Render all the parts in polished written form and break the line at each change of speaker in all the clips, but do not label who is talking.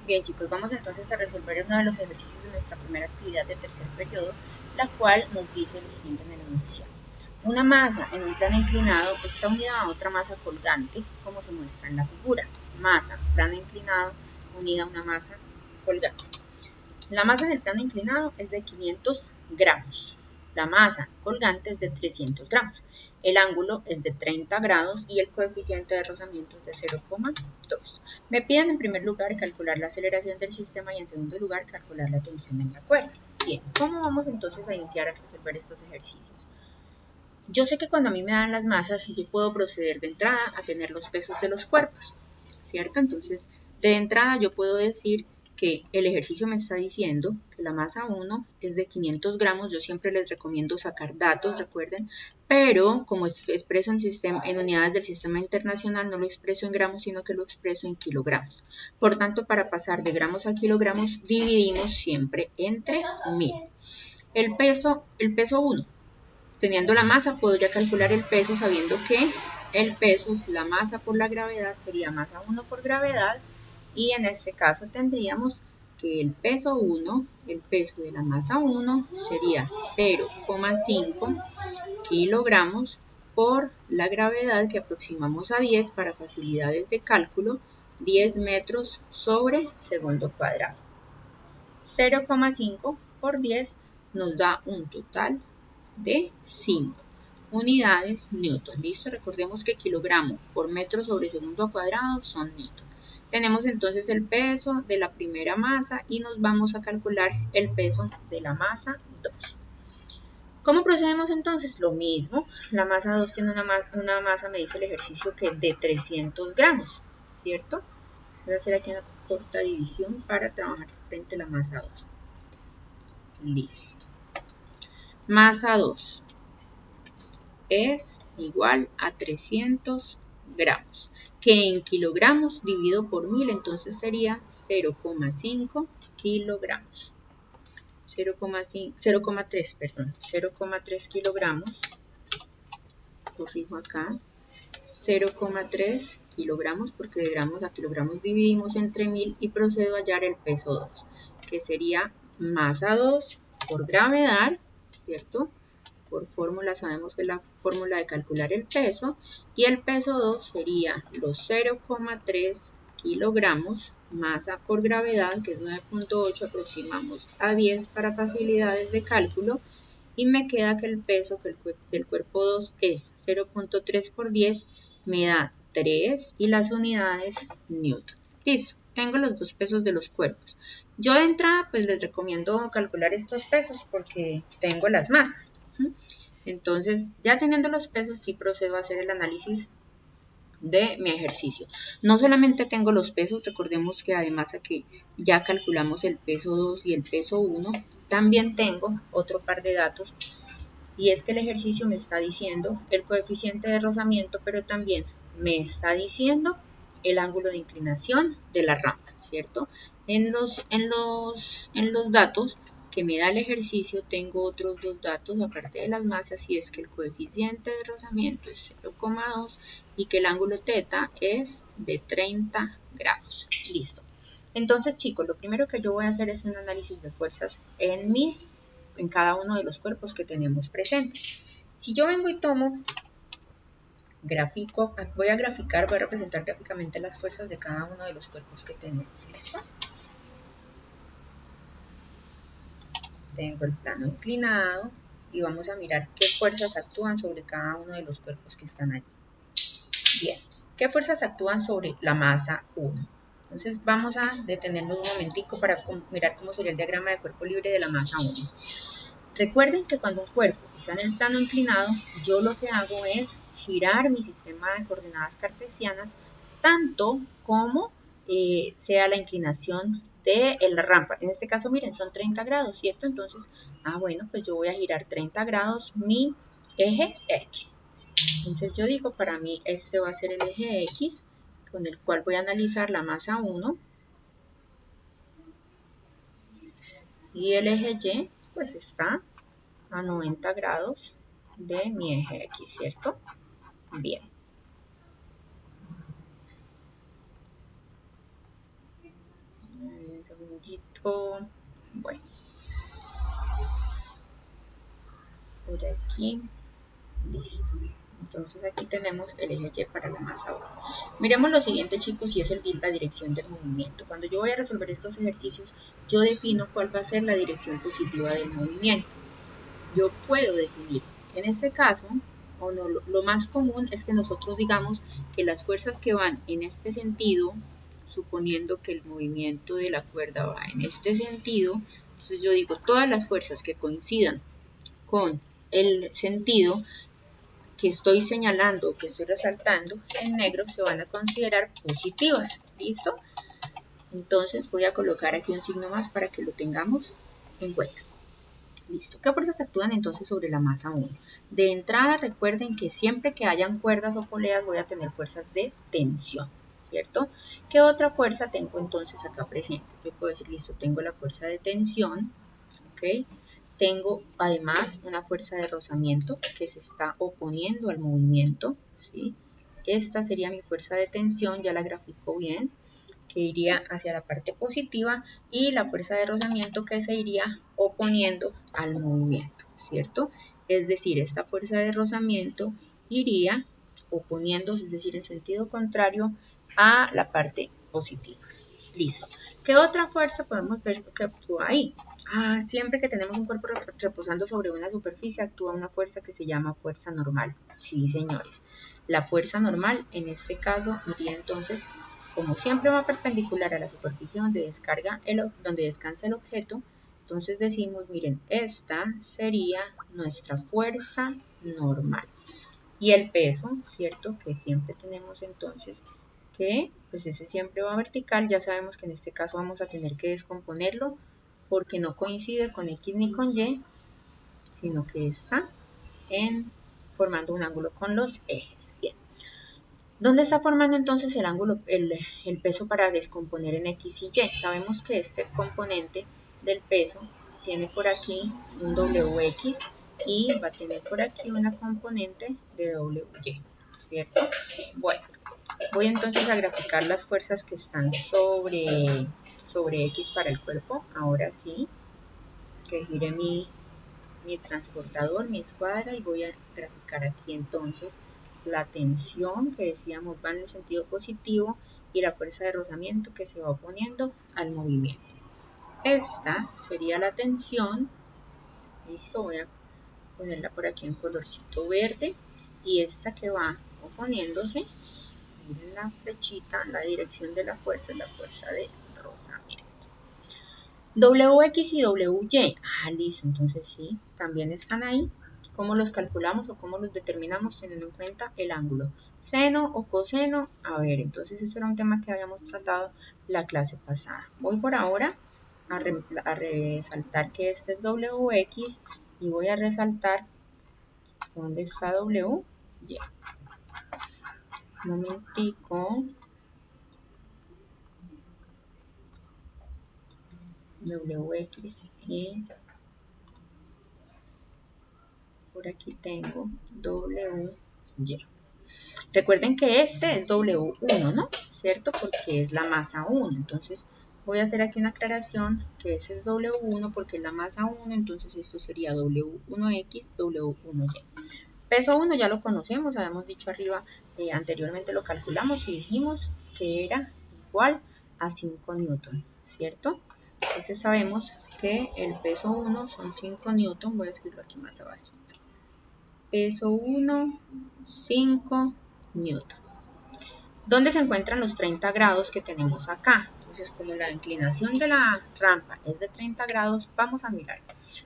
Bien, chicos, vamos entonces a resolver uno de los ejercicios de nuestra primera actividad de tercer periodo, la cual nos dice lo siguiente en el enunciado. Una masa en un plano inclinado está unida a otra masa colgante, como se muestra en la figura. Masa, plano inclinado, unida a una masa colgante. La masa en el plano inclinado es de 500 gramos. La masa colgante es de 300 gramos. El ángulo es de 30 grados y el coeficiente de rozamiento es de 0,2. Me piden en primer lugar calcular la aceleración del sistema y en segundo lugar calcular la tensión en la cuerda. Bien, ¿cómo vamos entonces a iniciar a resolver estos ejercicios? Yo sé que cuando a mí me dan las masas, yo puedo proceder de entrada a tener los pesos de los cuerpos, ¿cierto? Entonces, de entrada yo puedo decir que el ejercicio me está diciendo que la masa 1 es de 500 gramos. Yo siempre les recomiendo sacar datos, recuerden, pero como expreso en unidades del sistema internacional, no lo expreso en gramos, sino que lo expreso en kilogramos. Por tanto, para pasar de gramos a kilogramos, dividimos siempre entre 1000. El peso 1. Teniendo la masa, puedo ya calcular el peso sabiendo que el peso es la masa por la gravedad, sería masa 1 por gravedad, y en este caso tendríamos que el peso 1, el peso de la masa 1 sería 0,5 kilogramos por la gravedad, que aproximamos a 10 para facilidades de cálculo, 10 metros sobre segundo cuadrado. 0,5 por 10 nos da un total de 5 unidades newton. ¿Listo? Recordemos que kilogramo por metro sobre segundo cuadrado son newton. Tenemos entonces el peso de la primera masa y nos vamos a calcular el peso de la masa 2. ¿Cómo procedemos entonces? Lo mismo, la masa 2 tiene una masa, me dice el ejercicio, que es de 300 gramos, ¿cierto? Voy a hacer aquí una corta división para trabajar frente a la masa 2. Listo. Masa 2 es igual a 300 gramos, que en kilogramos dividido por 1000, entonces sería 0,5 kilogramos. 0,3 kilogramos, corrijo acá, 0,3 kilogramos, porque de gramos a kilogramos dividimos entre 1000 y procedo a hallar el peso 2, que sería masa 2 por gravedad, ¿cierto? Por fórmula sabemos que es la fórmula de calcular el peso, y el peso 2 sería los 0,3 kilogramos, masa por gravedad, que es 9.8, aproximamos a 10 para facilidades de cálculo, y me queda que el peso del cuerpo 2 es 0.3 por 10, me da 3, y las unidades newton. Listo, tengo los dos pesos de los cuerpos. Yo de entrada pues les recomiendo calcular estos pesos porque tengo las masas. Entonces, ya teniendo los pesos, sí procedo a hacer el análisis de mi ejercicio. No solamente tengo los pesos, recordemos que además a que ya calculamos el peso 2 y el peso 1, también tengo otro par de datos, y es que el ejercicio me está diciendo el coeficiente de rozamiento, pero también me está diciendo el ángulo de inclinación de la rampa, ¿cierto? En los datos que me da el ejercicio tengo otros dos datos aparte de las masas, y es que el coeficiente de rozamiento es 0,2 y que el ángulo θ es de 30 grados. Listo. Entonces, chicos, lo primero que yo voy a hacer es un análisis de fuerzas en cada uno de los cuerpos que tenemos presentes. Si yo vengo y tomo, voy a representar gráficamente las fuerzas de cada uno de los cuerpos que tenemos. ¿Listo? Tengo el plano inclinado y vamos a mirar qué fuerzas actúan sobre cada uno de los cuerpos que están allí. Bien, ¿qué fuerzas actúan sobre la masa 1? Entonces vamos a detenernos un momentico para mirar cómo sería el diagrama de cuerpo libre de la masa 1. Recuerden que cuando un cuerpo está en el plano inclinado, yo lo que hago es girar mi sistema de coordenadas cartesianas tanto como sea la inclinación de la rampa. En este caso, miren, son 30 grados, ¿cierto? Entonces, bueno, pues yo voy a girar 30 grados mi eje X. Entonces yo digo, para mí este va a ser el eje X, con el cual voy a analizar la masa 1, y el eje Y pues está a 90 grados de mi eje X, ¿cierto? Bien. segundito. Bueno, por aquí, listo. Entonces aquí tenemos el eje Y para la masa 1. Miremos lo siguiente, chicos, y es la dirección del movimiento. Cuando yo voy a resolver estos ejercicios, yo defino cuál va a ser la dirección positiva del movimiento. Yo puedo definir, en este caso, o no, lo más común es que nosotros digamos que las fuerzas que van en este sentido, suponiendo que el movimiento de la cuerda va en este sentido, entonces yo digo todas las fuerzas que coincidan con el sentido que estoy señalando, que estoy resaltando en negro, se van a considerar positivas. ¿Listo? Entonces voy a colocar aquí un signo más para que lo tengamos en cuenta. Listo. ¿Qué fuerzas actúan entonces sobre la masa 1? De entrada, recuerden que siempre que hayan cuerdas o poleas voy a tener fuerzas de tensión, ¿cierto? ¿Qué otra fuerza tengo entonces acá presente? Yo puedo decir, listo, tengo la fuerza de tensión, ¿ok? Tengo además una fuerza de rozamiento que se está oponiendo al movimiento, ¿sí? Esta sería mi fuerza de tensión, ya la grafico bien, que iría hacia la parte positiva, y la fuerza de rozamiento que se iría oponiendo al movimiento, ¿cierto? Es decir, esta fuerza de rozamiento iría oponiéndose, es decir, en sentido contrario a la parte positiva. Listo. ¿Qué otra fuerza podemos ver que actúa ahí? Siempre que tenemos un cuerpo reposando sobre una superficie, actúa una fuerza que se llama fuerza normal. Sí, señores. La fuerza normal, en este caso, iría entonces, como siempre va perpendicular a la superficie donde descansa el objeto, entonces decimos, miren, esta sería nuestra fuerza normal. Y el peso, ¿cierto? Que siempre tenemos entonces que, pues ese siempre va vertical. Ya sabemos que en este caso vamos a tener que descomponerlo porque no coincide con X ni con Y, sino que está formando un ángulo con los ejes. Bien. ¿Dónde está formando entonces el ángulo, el peso para descomponer en X y Y? Sabemos que este componente del peso tiene por aquí un WX y va a tener por aquí una componente de WY, ¿cierto? Bueno, voy entonces a graficar las fuerzas que están sobre X para el cuerpo. Ahora sí, que gire mi transportador, mi escuadra, y voy a graficar aquí entonces la tensión que decíamos va en el sentido positivo y la fuerza de rozamiento que se va oponiendo al movimiento. Esta sería la tensión. Listo, voy a ponerla por aquí en colorcito verde, y esta que va oponiéndose, miren la flechita, la dirección de la fuerza es la fuerza de rozamiento. WX y WY, listo, entonces sí, también están ahí. ¿Cómo los calculamos o cómo los determinamos teniendo en cuenta el ángulo? Seno o coseno, a ver, entonces eso era un tema que habíamos tratado la clase pasada. Voy por ahora a resaltar que este es WX y voy a resaltar dónde está WY. Un momentico. WX y por aquí tengo WY. Recuerden que este es W1, ¿no? ¿Cierto? Porque es la masa 1. Entonces voy a hacer aquí una aclaración que ese es W1 porque es la masa 1. Entonces esto sería W1X, W1Y. Peso 1 ya lo conocemos, habíamos dicho arriba, anteriormente lo calculamos y dijimos que era igual a 5 newton, ¿cierto? Entonces sabemos que el peso 1 son 5 newton, voy a escribirlo aquí más abajo. Peso 1, 5 newton. ¿Dónde se encuentran los 30 grados que tenemos acá? Entonces, como la inclinación de la rampa es de 30 grados, vamos a mirar.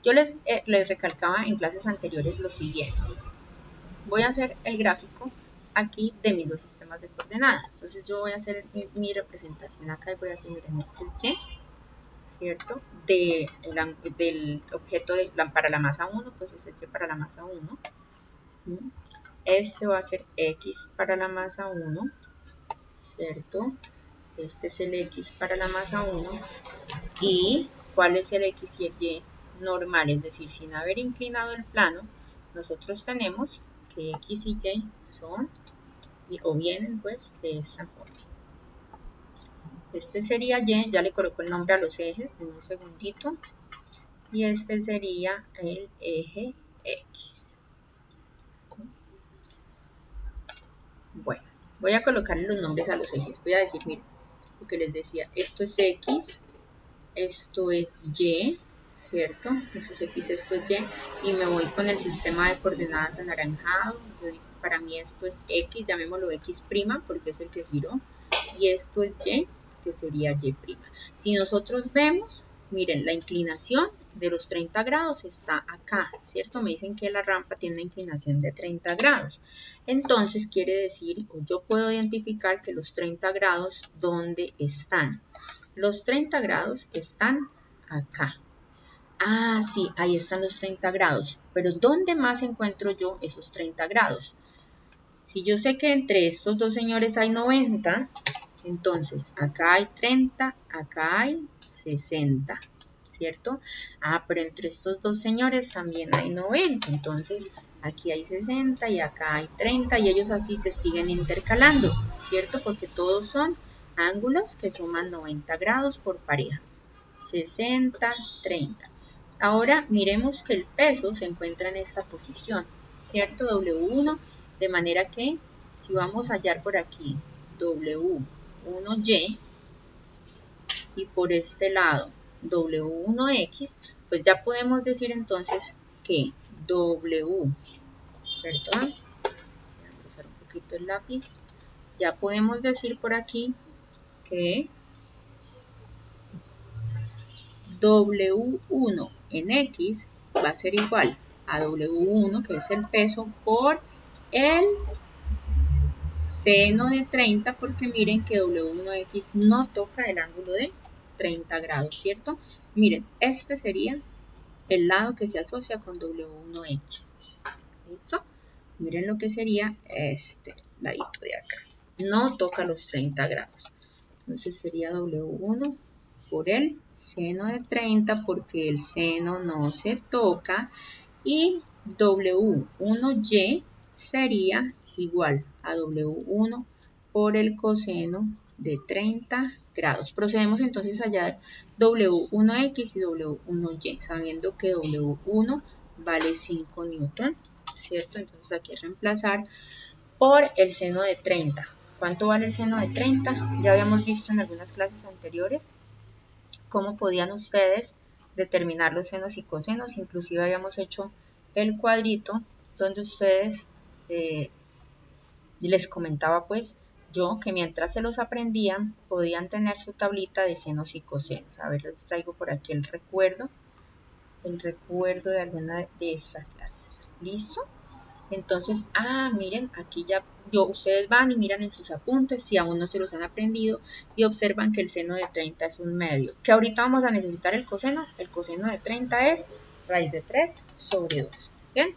Yo les recalcaba en clases anteriores lo siguiente. Voy a hacer el gráfico aquí de mis dos sistemas de coordenadas. Entonces, yo voy a hacer mi representación acá y voy a hacer, miren, este es Y, ¿cierto? Del objeto para la masa 1, pues es Y para la masa 1. Este va a ser X para la masa 1, ¿cierto? Este es el X para la masa 1. ¿Y cuál es el X y el Y normal? Es decir, sin haber inclinado el plano, nosotros tenemos que X y Y son, o vienen pues de esta forma. Este sería Y, ya le coloco el nombre a los ejes, en un segundito. Y este sería el eje X. Bueno, voy a colocarle los nombres a los ejes. Voy a decir, miren, lo que les decía, esto es X, esto es Y, ¿cierto? Esto es X, esto es Y, y me voy con el sistema de coordenadas anaranjado. Para mí esto es X, llamémoslo X', porque es el que giró, y esto es Y, que sería Y'. Si nosotros vemos, miren, la inclinación de los 30 grados está acá, ¿cierto? Me dicen que la rampa tiene una inclinación de 30 grados. Entonces quiere decir, o yo puedo identificar que los 30 grados, ¿dónde están? Los 30 grados están acá. Ah, sí, ahí están los 30 grados. Pero ¿dónde más encuentro yo esos 30 grados? Si yo sé que entre estos dos señores hay 90, entonces acá hay 30, acá hay 60, ¿cierto? Ah, pero entre estos dos señores también hay 90, entonces aquí hay 60 y acá hay 30 y ellos así se siguen intercalando, ¿cierto? Porque todos son ángulos que suman 90 grados por parejas. 60, 30. Ahora miremos que el peso se encuentra en esta posición, ¿cierto? W1, de manera que si vamos a hallar por aquí W1Y y por este lado W1X, pues ya podemos decir entonces que W, perdón, voy a pasar un poquito el lápiz, ya podemos decir por aquí que W1 en X va a ser igual a W1, que es el peso, por el seno de 30, porque miren que W1X no toca el ángulo de 30 grados, ¿cierto? Miren, este sería el lado que se asocia con W1X. ¿Listo? Miren lo que sería este ladito de acá. No toca los 30 grados. Entonces sería W1 por el seno de 30, porque el seno no se toca. Y W1Y sería igual a W1 por el coseno de 30 grados. Procedemos entonces a hallar W1X y W1Y, sabiendo que W1 vale 5 newton, ¿cierto? Entonces aquí es reemplazar por el seno de 30. ¿Cuánto vale el seno de 30? Ya habíamos visto en algunas clases anteriores cómo podían ustedes determinar los senos y cosenos. Inclusive habíamos hecho el cuadrito donde ustedes les comentaba pues yo que mientras se los aprendían podían tener su tablita de senos y cosenos. A ver, les traigo por aquí el recuerdo de alguna de estas clases. ¿Listo? Entonces, miren, aquí ya ustedes van y miran en sus apuntes si aún no se los han aprendido y observan que el seno de 30 es un medio. Que ahorita vamos a necesitar el coseno de 30 es raíz de 3 sobre 2. Bien,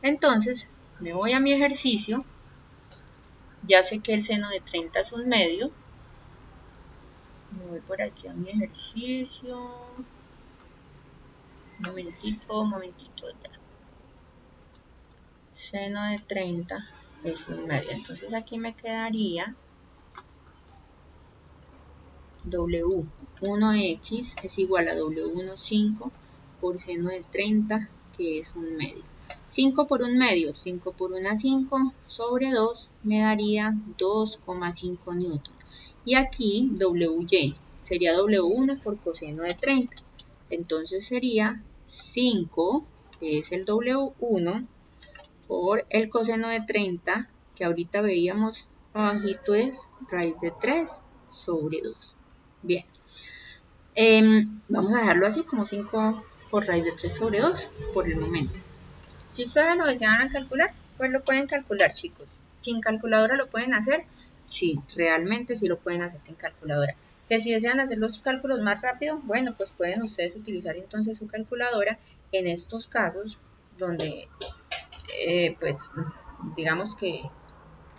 entonces me voy a mi ejercicio, ya sé que el seno de 30 es un medio, me voy por aquí a mi ejercicio, un momentito ya. Seno de 30 es un medio, entonces aquí me quedaría W1X es igual a W15 por seno de 30, que es un medio. 5 por un medio, 5 por 1, 5 sobre 2 me daría 2,5 newton. Y aquí WY sería W1 por coseno de 30. Entonces sería 5, que es el W1, por el coseno de 30, que ahorita veíamos abajito es raíz de 3 sobre 2. Bien, vamos a dejarlo así como 5 por raíz de 3 sobre 2 por el momento. Si ustedes lo desean calcular, pues lo pueden calcular, chicos. ¿Sin calculadora lo pueden hacer? Sí, realmente sí lo pueden hacer sin calculadora. Que si desean hacer los cálculos más rápido, bueno, pues pueden ustedes utilizar entonces su calculadora en estos casos donde, pues, digamos que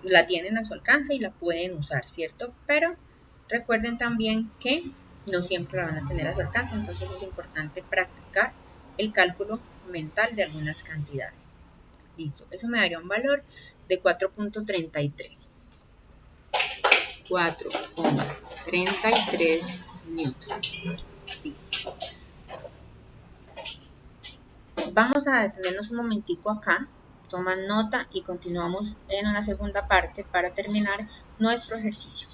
la tienen a su alcance y la pueden usar, ¿cierto? Pero recuerden también que no siempre la van a tener a su alcance, entonces es importante practicar el cálculo mental de algunas cantidades. Listo, eso me daría un valor de 4.33. 4,33 newton. Listo. Vamos a detenernos un momentico acá, toman nota y continuamos en una segunda parte para terminar nuestro ejercicio.